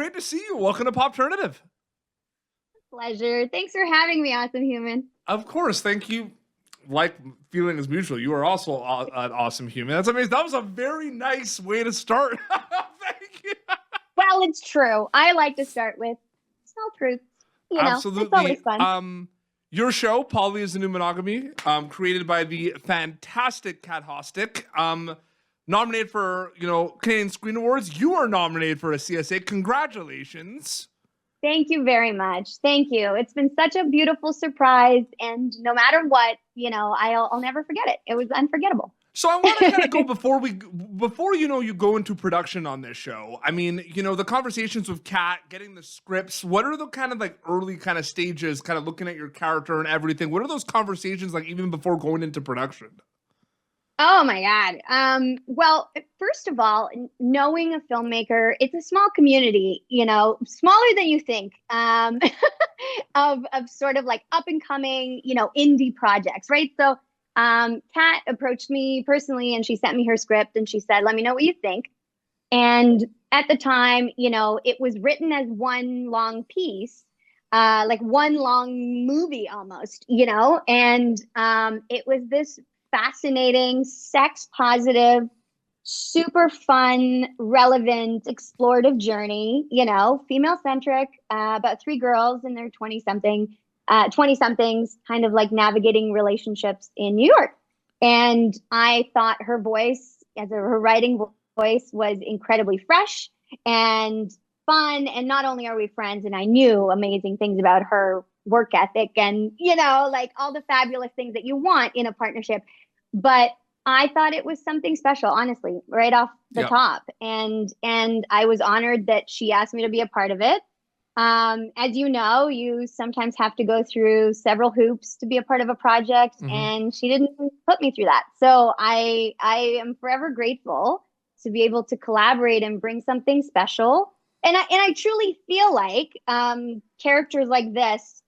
great to see you. Welcome to Popternative. Pleasure. Thanks for having me, Awesome Human. Of course. Thank you. Like, feeling is mutual. You are also an awesome human. That's amazing. That was a very nice way to start. Thank you. Well, it's true. I like to start with small truths. Absolutely. It's always fun. Your show, Poly is the New Monogamy, created by the fantastic Cat Hostick, nominated for, Canadian Screen Awards. You are nominated for a CSA. Congratulations. Thank you very much. Thank you. It's been such a beautiful surprise, and no matter what, I'll never forget it. It was unforgettable. So I want to kind of go before you go into production on this show. I mean, the conversations with Kat, getting the scripts. What are the kind of like early kind of stages, kind of looking at your character and everything? What are those conversations like even before going into production? Oh my God. Well, first of all, knowing a filmmaker, it's a small community, smaller than you think, of sort of like up and coming, indie projects, right? So Kat approached me personally and she sent me her script and she said, let me know what you think. And at the time, it was written as one long piece, like one long movie almost, and it was this fascinating, sex positive, super fun, relevant, explorative journey, female centric, about three girls in their 20 somethings, kind of like navigating relationships in New York. And I thought her voice, her writing voice, was incredibly fresh and fun. And not only are we friends, and I knew amazing things about her work ethic and, like all the fabulous things that you want in a partnership, but I thought it was something special, honestly, right off the top. And I was honored that she asked me to be a part of it. As you know, you sometimes have to go through several hoops to be a part of a project, and she didn't put me through that. So I am forever grateful to be able to collaborate and bring something special. And I truly feel like characters like this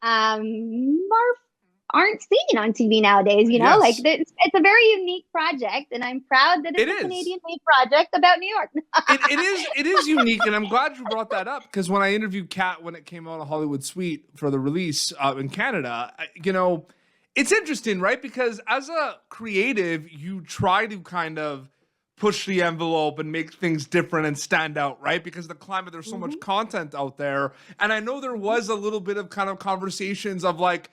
aren't seen on TV nowadays, Yes. like it's a very unique project, and I'm proud that it's a Canadian-made project about New York. It is unique, and I'm glad you brought that up, because when I interviewed Kat when it came out of Hollywood Suite for the release in Canada, it's interesting, right? Because as a creative, you try to kind of push the envelope and make things different and stand out, right? Because the climate, there's so much content out there. And I know there was a little bit of kind of conversations of like,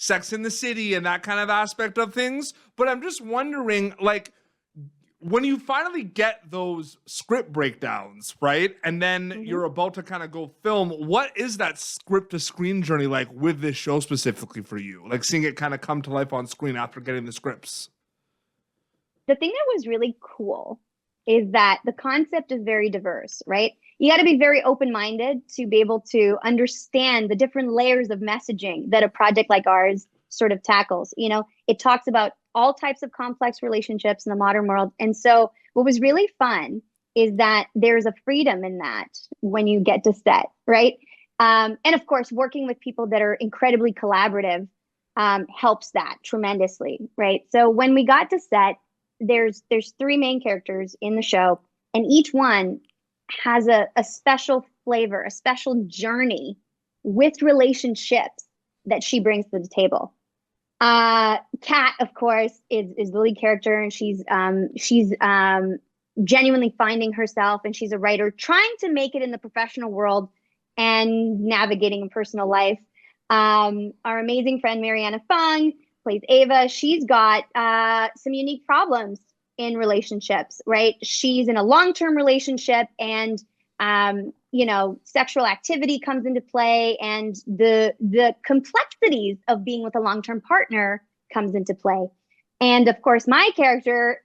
Sex in the City and that kind of aspect of things. But I'm just wondering, like, when you finally get those script breakdowns, right? And then you're about to kind of go film, what is that script to screen journey like with this show specifically for you? Like seeing it kind of come to life on screen after getting the scripts. The thing that was really cool is that the concept is very diverse, right? You got to be very open-minded to be able to understand the different layers of messaging that a project like ours sort of tackles. It talks about all types of complex relationships in the modern world. And so what was really fun is that there's a freedom in that when you get to set, right? And of course, working with people that are incredibly collaborative helps that tremendously, right? So when we got to set, there's three main characters in the show, and each one has a special flavor, a special journey with relationships that she brings to the table. Kat, of course, is the lead character, and she's genuinely finding herself, and she's a writer trying to make it in the professional world and navigating a personal life. Our amazing friend Marianna Phung plays Ava. She's got some unique problems in relationships, right? She's in a long-term relationship, and sexual activity comes into play, and the complexities of being with a long-term partner comes into play. And of course, my character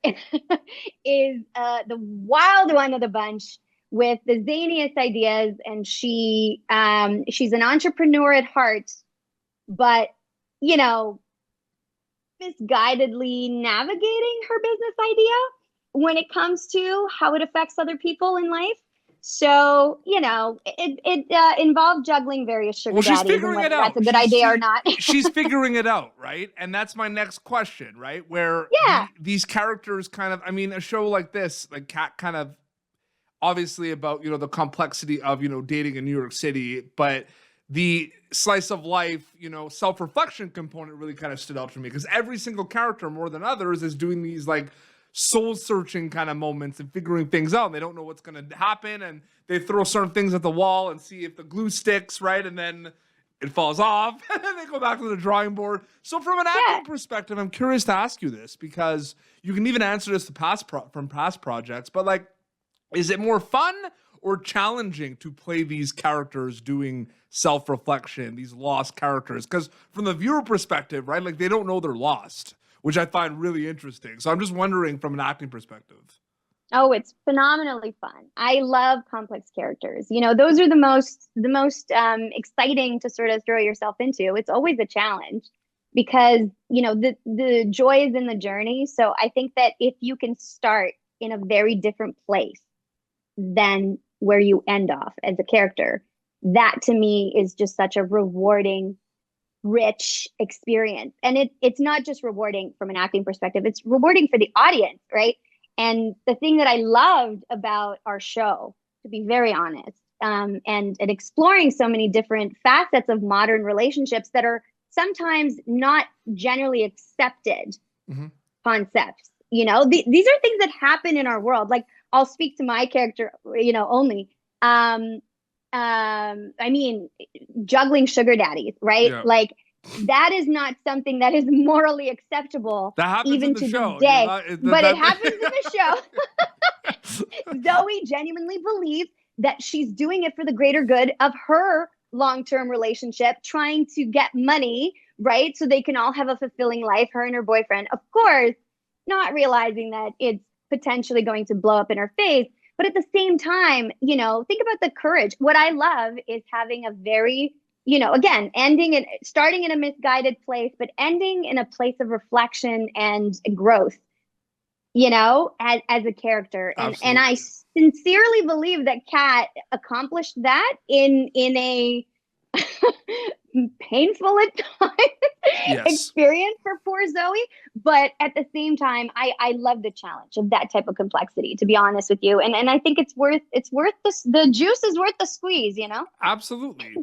is the wild one of the bunch with the zaniest ideas, and she's an entrepreneur at heart, but misguidedly navigating her business idea when it comes to how it affects other people in life. So, it involved juggling various sugar daddies. She's figuring it out. That's a good idea or not. She's figuring it out, right? And that's my next question, right? Where these characters kind of, a show like this, like Kat kind of obviously about, the complexity of, dating in New York City, but the slice of life, self-reflection component really kind of stood out to me, because every single character more than others is doing these like soul searching kind of moments and figuring things out. And they don't know what's going to happen. And they throw certain things at the wall and see if the glue sticks, right? And then it falls off and then they go back to the drawing board. So from an acting perspective, I'm curious to ask you this, because you can even answer this from past projects, but like, is it more fun or challenging to play these characters doing self-reflection, these lost characters? Because from the viewer perspective, right, like they don't know they're lost, which I find really interesting. So I'm just wondering from an acting perspective. Oh, it's phenomenally fun. I love complex characters. Those are the most exciting to sort of throw yourself into. It's always a challenge because, the joy is in the journey. So I think that if you can start in a very different place than where you end off as a character, that to me is just such a rewarding, rich experience. And it's not just rewarding from an acting perspective, it's rewarding for the audience, right? And the thing that I loved about our show, to be very honest, and exploring so many different facets of modern relationships that are sometimes not generally accepted concepts. These are things that happen in our world. Like, I'll speak to my character, only. I mean, juggling sugar daddies, right? Yeah. Like, that is not something that is morally acceptable, that happens even in the to show. this day. But it happens in the show. Zoe genuinely believes that she's doing it for the greater good of her long-term relationship, trying to get money, right? So they can all have a fulfilling life, her and her boyfriend. Of course, not realizing that it's potentially going to blow up in her face. But at the same time, think about the courage. What I love is having a very, again, starting in a misguided place, but ending in a place of reflection and growth, as a character. And I sincerely believe that Cat accomplished that in a painful at times experience for poor Zoe. But at the same time, I love the challenge of that type of complexity, to be honest with you. And I think it's worth the juice is worth the squeeze, Absolutely.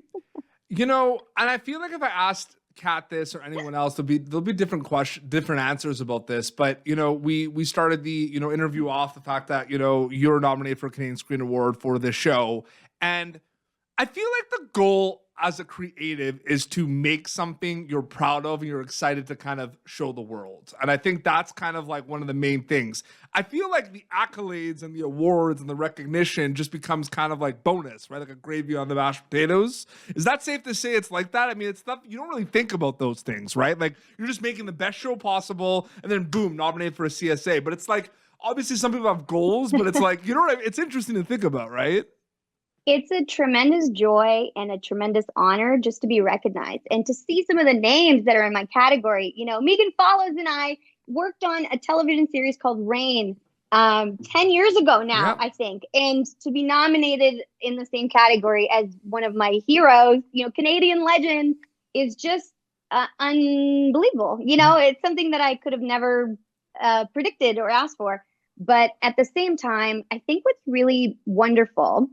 And I feel like if I asked Cat this or anyone else, there'll be different answers about this. But we started the interview off the fact that you're nominated for a Canadian Screen Award for this show, and I feel like the goal as a creative is to make something you're proud of and you're excited to kind of show the world. And I think that's kind of like one of the main things. I feel like the accolades and the awards and the recognition just becomes kind of like bonus, right? Like a gravy on the mashed potatoes. Is that safe to say it's like that? I mean, it's stuff you don't really think about those things, right? Like you're just making the best show possible and then boom, nominated for a CSA. But it's like, obviously some people have goals, but it's like, it's interesting to think about, right? It's a tremendous joy and a tremendous honor just to be recognized and to see some of the names that are in my category. Megan Follows and I worked on a television series called Rain 10 years ago now, I think. And to be nominated in the same category as one of my heroes, Canadian legend, is just unbelievable. It's something that I could have never predicted or asked for. But at the same time, I think what's really wonderful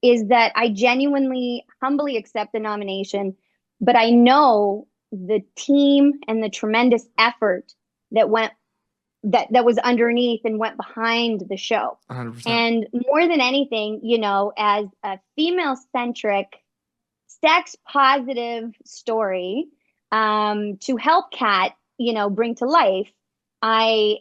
is that I genuinely, humbly accept the nomination, but I know the team and the tremendous effort that was underneath and went behind the show. 100%. And more than anything, as a female-centric, sex-positive story to help Cat, bring to life, I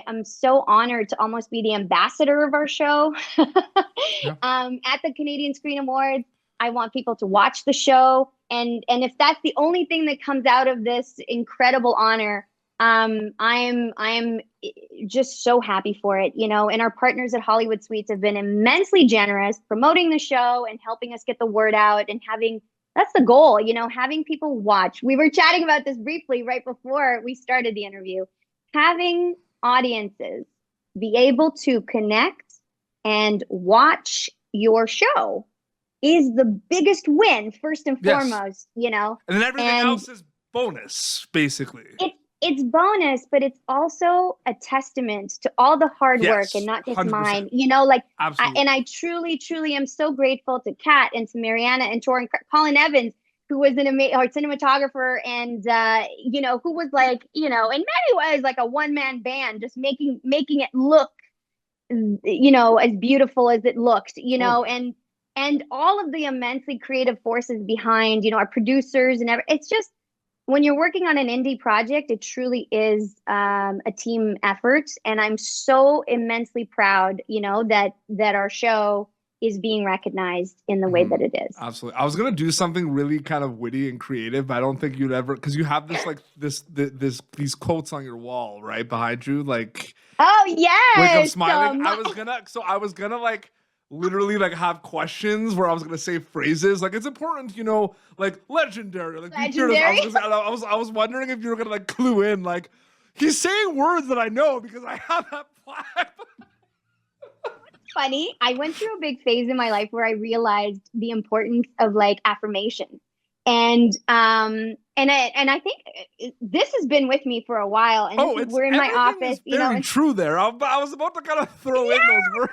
am so honored to almost be the ambassador of our show at the Canadian Screen Awards. I want people to watch the show. And if that's the only thing that comes out of this incredible honor, I'm just so happy for it, and our partners at Hollywood Suites have been immensely generous promoting the show and helping us get the word out and that's the goal, having people watch. We were chatting about this briefly right before we started the interview. Having audiences be able to connect and watch your show is the biggest win, first and foremost, And then everything else is bonus, basically. it's bonus, but it's also a testament to all the hard work and Yes, not just 100%. mine, you know, like, Absolutely. and I truly, truly am so grateful to Kat and to Marianna and to Colin Evans, who was an amazing cinematographer and, you know, who was like, you know, in many ways, like a one-man band, just making it look, you know, as beautiful as it looked, you know, and all of the immensely creative forces behind, you know, our producers and it's just, when you're working on an indie project, it truly is a team effort. And I'm so immensely proud, you know, that our show is being recognized in the way that it is. Absolutely. I was gonna do something really kind of witty and creative, but I don't think you'd ever, because you have this like these quotes on your wall right behind you, like Oh like I'm yes. smiling. I was gonna like literally like have questions where I was gonna say phrases like it's important, you know, like legendary, like be fearless. I was wondering if you were gonna like clue in, like he's saying words that I know because I have that plaque. Funny. I went through a big phase in my life where I realized the importance of like affirmation. And I think this has been with me for a while. And we're in my office, you know. Very true there. I was about to kind of throw in those words.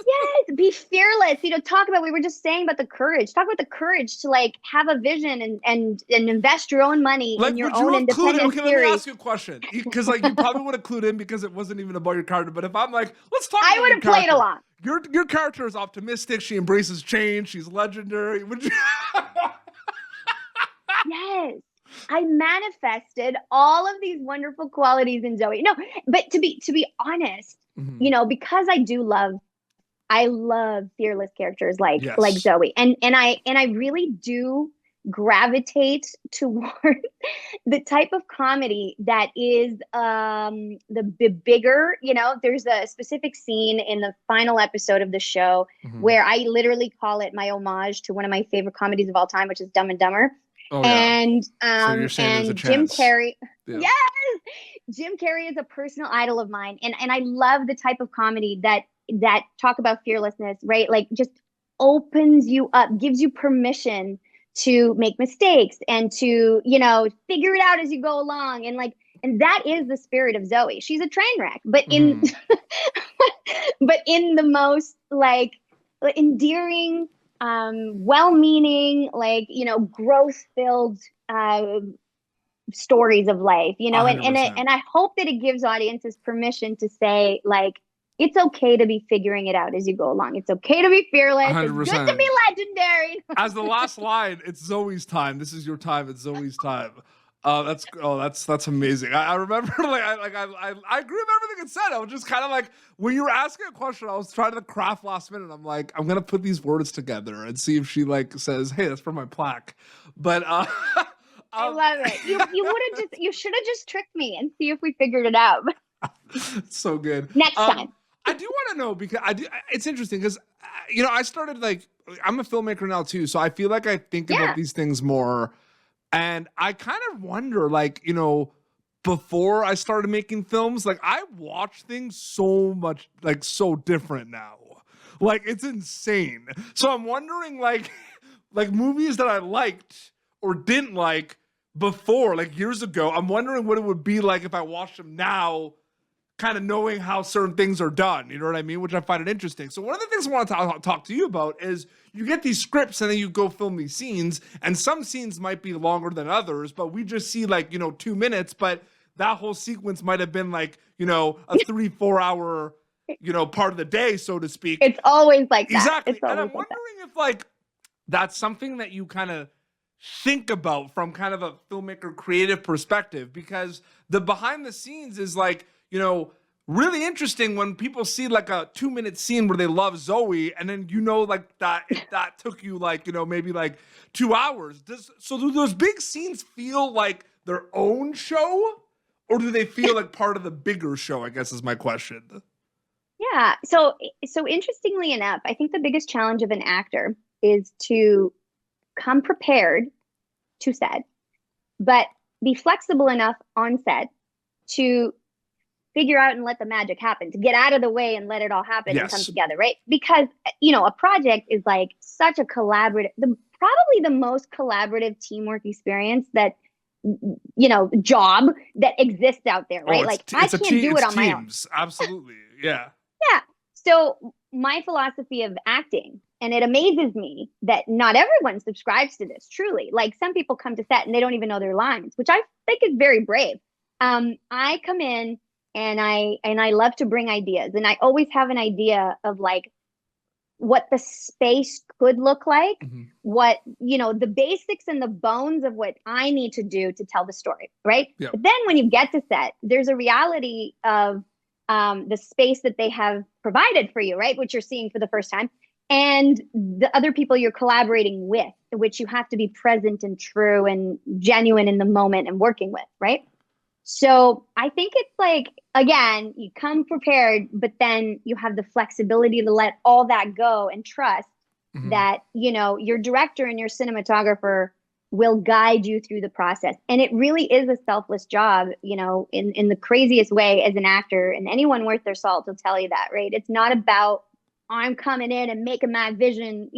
Yes, be fearless. You know, we were just saying about the courage. Talk about the courage to like have a vision and invest your own money like, in your own independent okay, theory. let me ask you a question. Because like you probably would have clued in because it wasn't even about your character. But if I'm like, let's talk I about would have played along. Your character is optimistic. She embraces change. She's legendary. Would you? Yes. I manifested all of these wonderful qualities in Zoe. No, but to be honest, you know, because I love fearless characters like Zoe. And I really do gravitate toward the type of comedy that is the bigger, you know, there's a specific scene in the final episode of the show where I literally call it my homage to one of my favorite comedies of all time, which is Dumb and Dumber. Oh, and so you're saying there's a Jim chance. Carrey. Yeah. Yes. Jim Carrey is a personal idol of mine. And I love the type of comedy that talk about fearlessness, right? Like just opens you up, gives you permission to make mistakes and to, you know, figure it out as you go along. And that is the spirit of Zoe. She's a train wreck, but in but in the most like endearing, well-meaning, like, you know, growth-filled stories of life, you know, and I hope that it gives audiences permission to say, like, it's okay to be figuring it out as you go along. It's okay to be fearless. 100%. It's good to be legendary. As the last line, it's Zoe's time. This is your time. It's Zoe's time. That's amazing. I remember I agree with everything it said. I was just kind of like, when you were asking a question, I was trying to craft last minute. I'm like, I'm gonna put these words together and see if she like says, hey, that's for my plaque. But I love it. You should have just tricked me and see if we figured it out. So good. Next time. I do want to know because it's interesting because, you know, I started like, I'm a filmmaker now too. So I feel like I think about these things more. And I kind of wonder, like, you know, before I started making films, like I watch things so much, like so different now. Like it's insane. So I'm wondering like movies that I liked or didn't like before, like years ago, I'm wondering what it would be like if I watched them now, kind of knowing how certain things are done, you know what I mean? Which I find it interesting. So one of the things I want to talk to you about is you get these scripts and then you go film these scenes, and some scenes might be longer than others, but we just see like, you know, 2 minutes, but that whole sequence might have been like, you know, a 3-4 hour, you know, part of the day, so to speak. It's always like that. Exactly. And I'm wondering if like that's something that you kind of think about from kind of a filmmaker creative perspective, because the behind the scenes is like, you know, really interesting when people see like a 2-minute scene where they love Zoe, and then, you know, like that took you like, you know, maybe like 2 hours. Do those big scenes feel like their own show, or do they feel like part of the bigger show, I guess is my question. Yeah. So interestingly enough, I think the biggest challenge of an actor is to come prepared to set, but be flexible enough on set to figure out and let the magic happen, to get out of the way and let it all happen and come together, right? Because, you know, a project is like such a collaborative, probably the most collaborative teamwork experience that job that exists out there, right? Oh, like I can't do it on my own. Absolutely. Yeah. Yeah. So my philosophy of acting, and it amazes me that not everyone subscribes to this, truly. Like some people come to set and they don't even know their lines, which I think is very brave. I come in and I love to bring ideas, and I always have an idea of like what the space could look like, what, the basics and the bones of what I need to do to tell the story, right? Yep. But then when you get to set, there's a reality of the space that they have provided for you, right? Which you're seeing for the first time. And the other people you're collaborating with, which you have to be present and true and genuine in the moment and working with, right? So I think it's like, again, you come prepared, but then you have the flexibility to let all that go and trust that, your director and your cinematographer will guide you through the process. And it really is a selfless job, in the craziest way as an actor, and anyone worth their salt will tell you that, right? It's not about, I'm coming in and making my vision,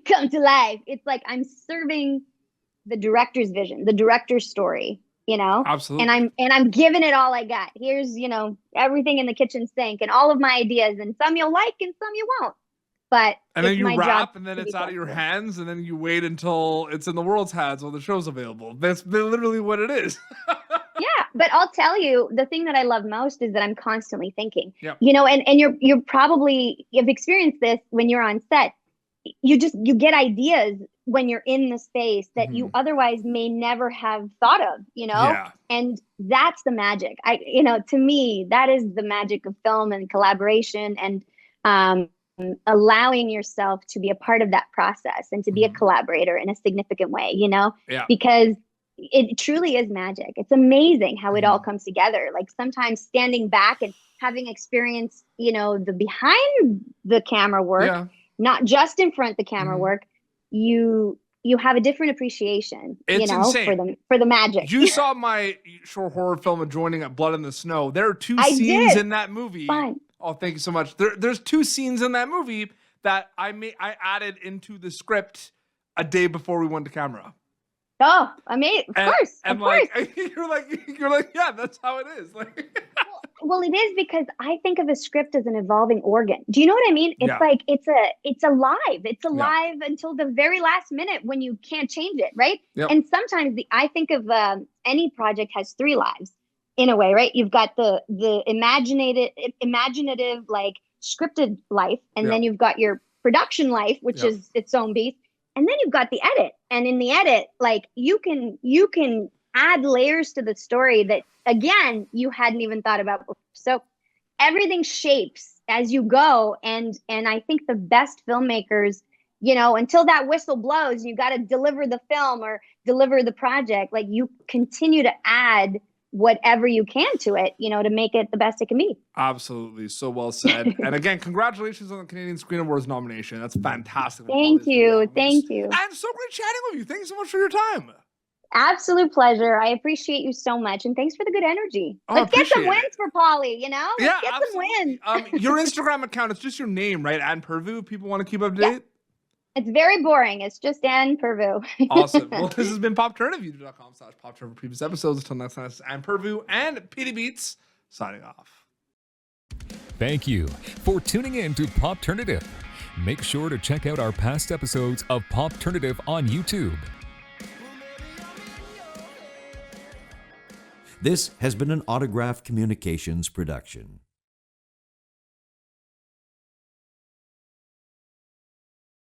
come to life. It's like I'm serving the director's vision, the director's story. Absolutely. And I'm giving it all I got. Here's, everything in the kitchen sink and all of my ideas, and some you'll like and some you won't. But and then you wrap, and then it's out of your hands, and then you wait until it's in the world's hands when the show's available. That's literally what it is. Yeah, but I'll tell you, the thing that I love most is that I'm constantly thinking. Yep. And you've experienced this when you're on set. You get ideas when you're in the space that you otherwise may never have thought of, Yeah. And that's the magic. To me, that is the magic of film and collaboration, and allowing yourself to be a part of that process and to be a collaborator in a significant way, Yeah. because it truly is magic. It's amazing how it all comes together. Like sometimes standing back and having experienced, the behind the camera work, not just in front the camera work, you have a different appreciation, insane. for the magic. You saw my short horror film Adjoining at Blood in the Snow. There are two scenes in that movie. Fine. Oh, thank you so much. There's two scenes in that movie that I added into the script a day before we went to camera. Oh, amazing! Of course. You're like, yeah, that's how it is. Like, well, it is, because I think of a script as an evolving organ. Do you know what I mean? It's like it's alive. It's alive until the very last minute when you can't change it, right? Yep. And sometimes I think of any project has three lives in a way, right? You've got the imaginative, like scripted life, and then you've got your production life, which is its own beast. And then you've got the edit. And in the edit, like you can add layers to the story that, again, you hadn't even thought about before. So everything shapes as you go. And I think the best filmmakers, until that whistle blows, you got to deliver the film or deliver the project. Like you continue to add whatever you can to it, to make it the best it can be. Absolutely. So well said. And again, congratulations on the Canadian Screen Awards nomination. That's fantastic. Thank you. And so great chatting with you. Thank you so much for your time. Absolute pleasure. I appreciate you so much. And thanks for the good energy. Let's get some wins for Polly, Let's get some wins. Your Instagram account, it's just your name, right? And Pirvu. People want to keep up to date? It's very boring. It's just Anne Pirvu. Awesome. Well, this has been popturnerview.com/popturner for previous episodes. Until next time, this is Anne Pirvu and PD Beats signing off. Thank you for tuning in to Popturnative. Make sure to check out our past episodes of Popturnative on YouTube. This has been an Autograph Communications production.